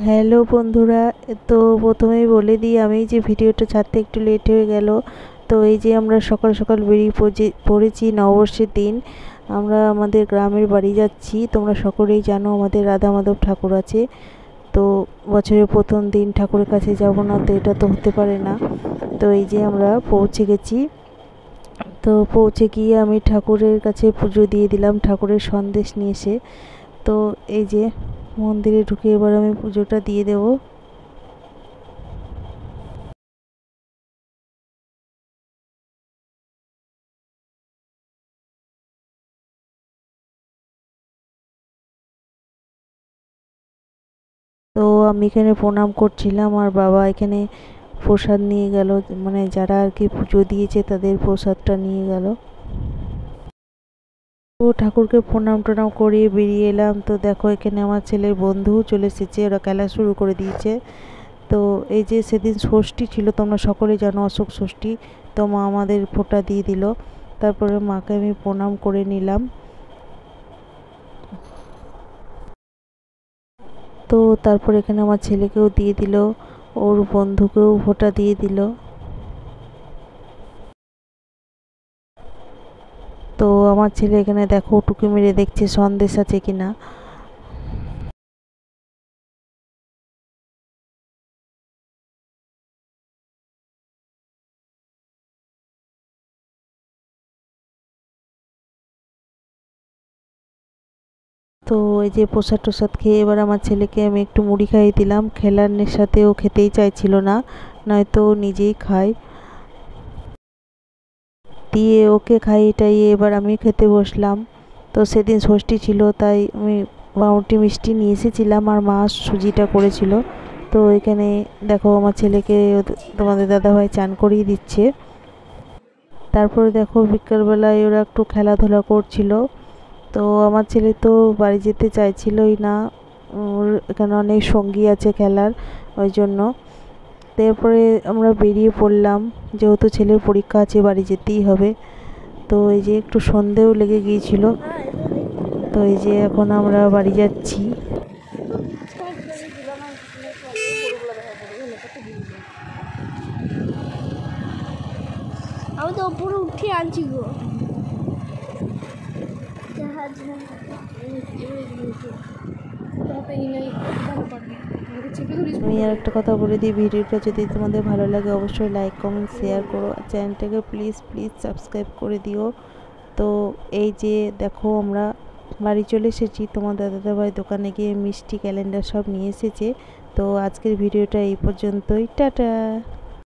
Hello বন্ধুরা, তো প্রথমেই বলে দিই আমি যে ভিডিওটা ছাড়তে একটু লেট হয়ে গেল। তো এই যে আমরা সকাল সকাল বেরিয়ে পড়েছি নববর্ষের দিন। আমরা আমাদের গ্রামের বাড়ি যাচ্ছি। তোমরা সকলেই জানো আমাদের রাধা মাধব ঠাকুর আছে। তো বছরের প্রথম দিন ঠাকুরের কাছে যাব না তো এটা তো হতে পারে না। তো এই যে আমরা পৌঁছে গেছি। তো পৌঁছে গিয়ে আমি ঠাকুরের কাছে পুজো দিয়ে দিলাম ঠাকুরের সন্দেশ নিয়ে এসে। তো এই যে মন্দিরে ঢুকে এবার আমি পুজোটা দিয়ে দেব। তো আমি এখানে প্রণাম করছিলাম আর বাবা এখানে প্রসাদ নিয়ে গেল, মানে যারা আর কি পুজো দিয়েছে তাদের প্রসাদটা নিয়ে গেল। তো ঠাকুরকে প্রণাম টনাম করিয়ে বেরিয়ে এলাম। তো দেখো এখানে আমার ছেলের বন্ধু চলে এসেছে, ওরা খেলা শুরু করে দিয়েছে। তো এই যে সেদিন ষষ্ঠী ছিল, তোমরা সকলে জানো অশোক ষষ্ঠী। তো মা আমাদের ফোঁটা দিয়ে দিল, তারপরে মাকে আমি প্রণাম করে নিলাম। তো তারপর এখানে আমার ছেলেকেও দিয়ে দিল, ওর বন্ধুকেও ফোঁটা দিয়ে দিল। তো আমার ছেলে এখানে দেখো টুকি মেরে দেখছে সন্দেশ আছে কিনা। তো এই যে প্রসাদ টোসাদ খেয়ে এবার আমার ছেলেকে আমি একটু মুড়ি খাইয়ে দিলাম। খেলার নেশাতে ও খেতেই চাইছিল না, নয়তো ও নিজেই খায়। দিয়ে ওকে খাইয়ে টাইয়ে এবার আমি খেতে বসলাম। তো সেদিন ষষ্ঠী ছিল তাই আমি বাউটি মিষ্টি নিয়ে এসেছিলাম আর মা সুজিটা করেছিল। তো এখানে দেখো আমার ছেলেকে তোমাদের দাদাভাই চান করিয়ে দিচ্ছে। তারপরে দেখো বিকেলবেলায় ওরা একটু খেলাধুলা করছিল। তো আমার ছেলে তো বাড়ি যেতে চাইছিলই না, ওর এখানে অনেক সঙ্গী আছে খেলার, ওই জন্য। তারপরে আমরা বেরিয়ে পড়লাম, যেহেতু ছেলের পরীক্ষা আছে বাড়ি যেতেই হবে। তো এই যে একটু সন্ধেও লেগে গিয়েছিল। তো এই যে এখন আমরা বাড়ি যাচ্ছি। আমি তো উপরে উঠে আনছি গো। আমি আর একটা কথা বলে দিই, ভিডিওটা যদি তোমাদের ভালো লাগে অবশ্যই লাইক কমেন্ট শেয়ার করো, চ্যানেলটাকে প্লিজ প্লিজ সাবস্ক্রাইব করে দিও। তো এই যে দেখো আমরা বাড়ি চলে এসেছি। তোমার দাদাভাই দোকানে গিয়ে মিষ্টি ক্যালেন্ডার সব নিয়ে এসেছে। তো আজকের ভিডিওটা এই পর্যন্তই, টাটা।